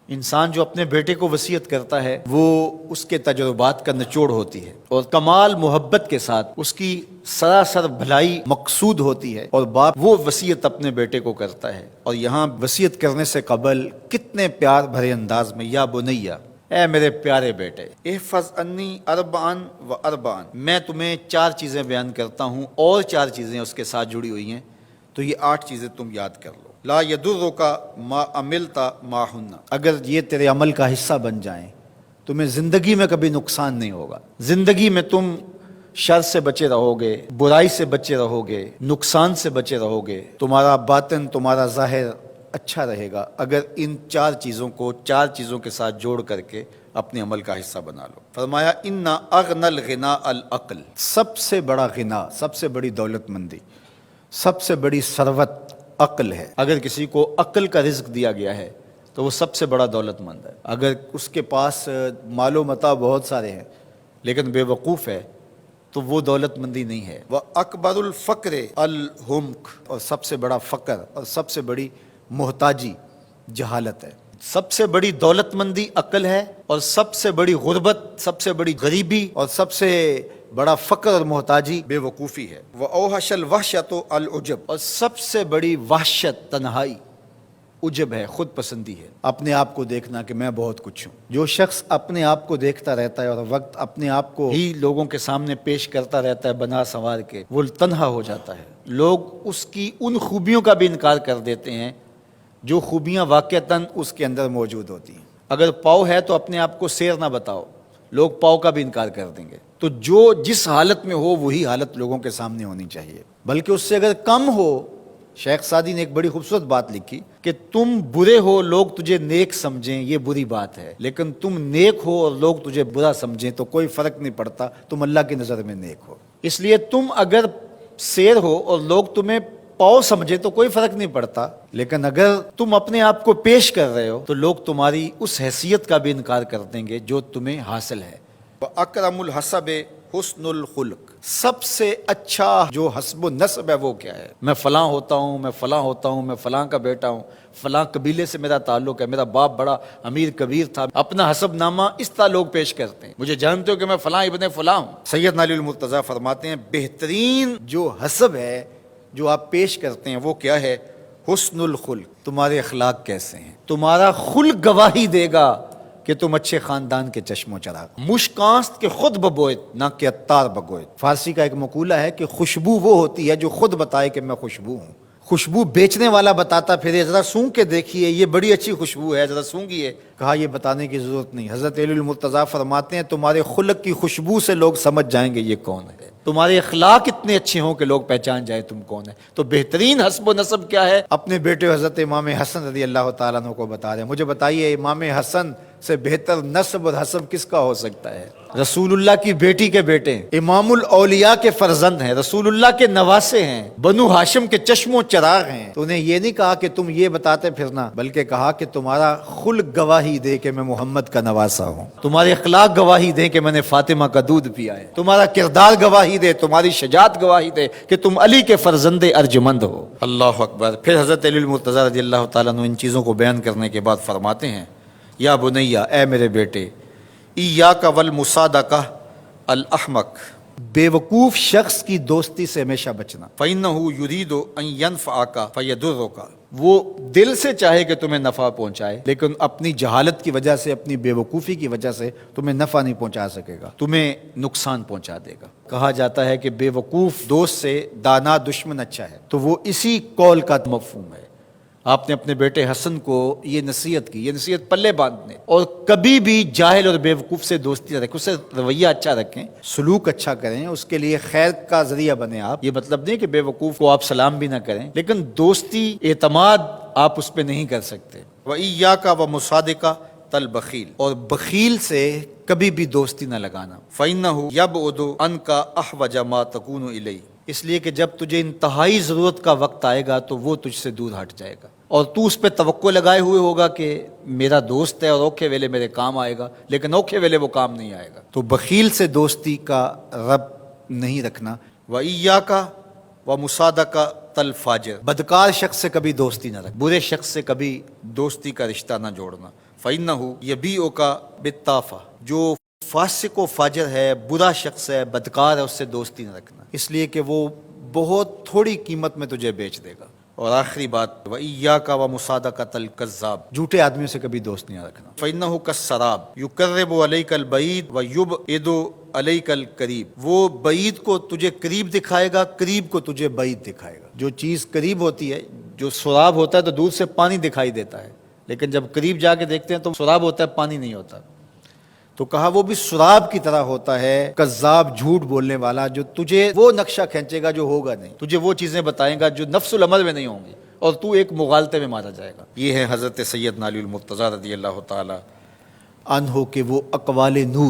انسان جو اپنے بیٹے کو وصیت کرتا ہے وہ اس کے تجربات کا نچوڑ ہوتی ہے اور کمال محبت کے ساتھ اس کی سراسر بھلائی مقصود ہوتی ہے، اور باپ وہ وصیت اپنے بیٹے کو کرتا ہے، اور یہاں وصیت کرنے سے قبل کتنے پیار بھرے انداز میں، یا بنیا، اے میرے پیارے بیٹے، احفظ انی اربعن و اربعن، میں تمہیں 4 چیزیں بیان کرتا ہوں اور 4 چیزیں اس کے ساتھ جڑی ہوئی ہیں، تو یہ 8 چیزیں تم یاد کر لو۔ لا یضرک ما عملت معہن، اگر یہ تیرے عمل کا حصہ بن جائیں تمہیں زندگی میں کبھی نقصان نہیں ہوگا، زندگی میں تم شر سے بچے رہو گے، برائی سے بچے رہو گے، نقصان سے بچے رہو گے، تمہارا باطن تمہارا ظاہر اچھا رہے گا اگر ان 4 چیزوں کو 4 چیزوں کے ساتھ جوڑ کر کے اپنے عمل کا حصہ بنا لو۔ فرمایا ان اغنى الغنى العقل، سب سے بڑا غنا، سب سے بڑی دولت مندی، سب سے بڑی ثروت عقل ہے۔ اگر کسی کو عقل کا رزق دیا گیا ہے تو وہ سب سے بڑا دولت مند ہے۔ اگر اس کے پاس مال و متاع بہت سارے ہیں لیکن بے وقوف ہے تو وہ دولت مندی نہیں ہے۔ وَأَكْبَرُ الْفَقْرِ الْحُمْقُ، اور سب سے بڑا فقر اور سب سے بڑی محتاجی جہالت ہے۔ سب سے بڑی دولت مندی عقل ہے، اور سب سے بڑی غربت، سب سے بڑی غریبی اور سب سے بڑا فقر اور محتاجی بے وقوفی ہے۔ وَأَوْحَشَ الْوَحْشَةُ الْعُجْبُ، اور سب سے بڑی وحشت تنہائی عجب ہے، خود پسندی ہے، اپنے آپ کو دیکھنا کہ میں بہت کچھ ہوں۔ جو شخص اپنے آپ کو دیکھتا رہتا ہے اور وقت اپنے آپ کو ہی لوگوں کے سامنے پیش کرتا رہتا ہے بنا سنوار کے، وہ تنہا ہو جاتا ہے۔ لوگ اس کی ان خوبیوں کا بھی انکار کر دیتے ہیں جو خوبیاں واقعتاً اس کے اندر موجود ہوتی ہیں۔ اگر پاؤ ہے تو اپنے آپ کو سیر نہ بتاؤ، لوگ پاؤ کا بھی انکار کر دیں گے۔ تو جو جس حالت میں ہو وہی حالت لوگوں کے سامنے ہونی چاہیے، بلکہ اس سے اگر کم ہو۔ شیخ سعدی نے ایک بڑی خوبصورت بات لکھی کہ تم برے ہو لوگ تجھے نیک سمجھیں یہ بری بات ہے، لیکن تم نیک ہو اور لوگ تجھے برا سمجھیں تو کوئی فرق نہیں پڑتا، تم اللہ کی نظر میں نیک ہو۔ اس لیے تم اگر سیر ہو اور لوگ تمہیں پاؤ سمجھے تو کوئی فرق نہیں پڑتا، لیکن اگر تم اپنے آپ کو پیش کر رہے ہو تو لوگ تمہاری اس حیثیت کا بھی انکار کر دیں گے جو تمہیں حاصل ہے۔ وَأَكْرَمُ الْحَسَبِ حُسْنُ الْخُلُقِ، سب سے اچھا جو حسب و نسب ہے وہ کیا ہے؟ میں فلاں ہوتا ہوں، میں فلاں ہوتا ہوں، میں فلاں کا بیٹا ہوں، فلاں قبیلے سے میرا تعلق ہے، میرا باپ بڑا امیر کبیر تھا۔ اپنا حسب نامہ اس طرح لوگ پیش کرتے ہیں، مجھے جانتے ہو کہ میں فلاں ابن فلاں ہوں۔ سیدنا علی المرتضیٰ فرماتے ہیں بہترین جو حسب ہے جو آپ پیش کرتے ہیں وہ کیا ہے؟ حسن الخلق، تمہارے اخلاق کیسے ہیں، تمہارا خلق گواہی دے گا کہ تم اچھے خاندان کے چشم و چراغ۔ مشکانست کے خود ببوئت نہ کہ عطار بگوئت۔ فارسی کا ایک مقولہ ہے کہ خوشبو وہ ہوتی ہے جو خود بتائے کہ میں خوشبو ہوں۔ خوشبو بیچنے والا بتاتا پھرے ذرا سونگھ کے دیکھیے یہ بڑی اچھی خوشبو ہے، ذرا سونگھیے، کہا یہ بتانے کی ضرورت نہیں۔ حضرت علی المرتضیٰ فرماتے ہیں تمہارے خلق کی خوشبو سے لوگ سمجھ جائیں گے یہ کون ہے، تمہارے اخلاق اتنے اچھے ہوں کہ لوگ پہچان جائیں تم کون ہے۔ تو بہترین حسب و نسب کیا ہے؟ اپنے بیٹے حضرت امام حسن رضی اللہ تعالیٰ عنہ کو بتا رہے ہیں، مجھے بتائیے امام حسن سے بہتر نسب اور حسب کس کا ہو سکتا ہے؟ رسول اللہ کی بیٹی کے بیٹے، امام الاولیاء کے فرزند ہیں، رسول اللہ کے نواسے ہیں، بنو ہاشم کے چشم و چراغ ہیں۔ تو انہیں یہ نہیں کہا کہ تم یہ بتاتے پھرنا، بلکہ کہا کہ تمہارا خلق گواہی دے کہ میں محمد کا نواسا ہوں، تمہارے اخلاق گواہی دے کہ میں نے فاطمہ کا دودھ پیا ہے، تمہارا کردار گواہی دے، تمہاری شجاعت گواہی دے کہ تم علی کے فرزند ارجمند ہو۔ اللہ اکبر۔ پھر حضرت علی المرتضیٰ رضی اللہ تعالیٰ عنہ ان چیزوں کو بیان کرنے کے بعد فرماتے ہیں یا بنیا، اے میرے بیٹے، ایاک والمصادقہ الاحمق، بے وقوف شخص کی دوستی سے ہمیشہ بچنا۔ فإنہ یرید ان ینفعک فیضرک، وہ دل سے چاہے کہ تمہیں نفع پہنچائے لیکن اپنی جہالت کی وجہ سے، اپنی بے وقوفی کی وجہ سے تمہیں نفع نہیں پہنچا سکے گا، تمہیں نقصان پہنچا دے گا۔ کہا جاتا ہے کہ بے وقوف دوست سے دانا دشمن اچھا ہے، تو وہ اسی قول کا مفہوم ہے۔ آپ نے اپنے بیٹے حسن کو یہ نصیحت کی، یہ نصیحت پلے باندھنے، اور کبھی بھی جاہل اور بے وقوف سے دوستی نہ رکھیں، اس سے رویہ اچھا رکھیں، سلوک اچھا کریں، اس کے لیے خیر کا ذریعہ بنیں آپ۔ یہ مطلب نہیں کہ بے وقوف کو آپ سلام بھی نہ کریں، لیکن دوستی، اعتماد آپ اس پہ نہیں کر سکتے۔ وَإِيَّاكَ وَمُصَادِقَةَ الْبَخِيلِ، اور بخیل سے کبھی بھی دوستی نہ لگانا۔ فَإِنَّهُ يَبْعُدُ عَنْكَ أَحْوَجَ مَا تَكُونُ إِلَيْهِ، اس لیے کہ جب تجھے انتہائی ضرورت کا وقت آئے گا تو وہ تجھ سے دور ہٹ جائے گا، اور تو اس پہ توقع لگائے ہوئے ہوگا کہ میرا دوست ہے اور اوکھے ویلے میرے کام آئے گا، لیکن اوکھے ویلے وہ کام نہیں آئے گا۔ تو بخیل سے دوستی کا رب نہیں رکھنا۔ وَإِيَّاكَ وَمُصَادَقَةَ الْفَاجِرِ، بدکار شخص سے کبھی دوستی نہ رکھ، برے شخص سے کبھی دوستی کا رشتہ نہ جوڑنا۔ فَإِنَّهُ يَبِيعُكَ بِالطَّافَةِ، جو فاسق و فاجر ہے، برا شخص ہے، بدکار ہے، اس سے دوستی نہ رکھنا، اس لیے کہ وہ بہت تھوڑی قیمت میں تجھے بیچ دے گا۔ اور آخری بات، وَإِيَّاكَ وَمُصَادَقَةَ الْكَذَّابِ، جھوٹے آدمیوں سے کبھی دوست نہیں رکھنا۔ فَإِنَّهُ كَالسَّرَابِ يُقَرِّبُ عَلَيْكَ الْبَعِيدَ وَيُبْعِدُ عَلَيْكَ الْقَرِيبَ، وہ بعید کو تجھے قریب دکھائے گا، قریب کو تجھے بعید دکھائے گا۔ جو چیز قریب ہوتی ہے، جو سراب ہوتا ہے تو دور سے پانی دکھائی دیتا ہے، لیکن جب قریب جا کے دیکھتے ہیں تو سراب ہوتا ہے، پانی نہیں ہوتا۔ تو کہا وہ بھی سراب کی طرح ہوتا ہے، کذاب، جھوٹ بولنے والا، جو تجھے وہ نقشہ کھینچے گا جو ہوگا نہیں، تجھے وہ چیزیں بتائے گا جو نفس العمل میں نہیں ہوں گی، اور تو ایک مغالطے میں مارا جائے گا۔ یہ ہے حضرت سیدنا علی المرتضیٰ رضی اللہ تعالی عنہ کے وہ اقوال نور۔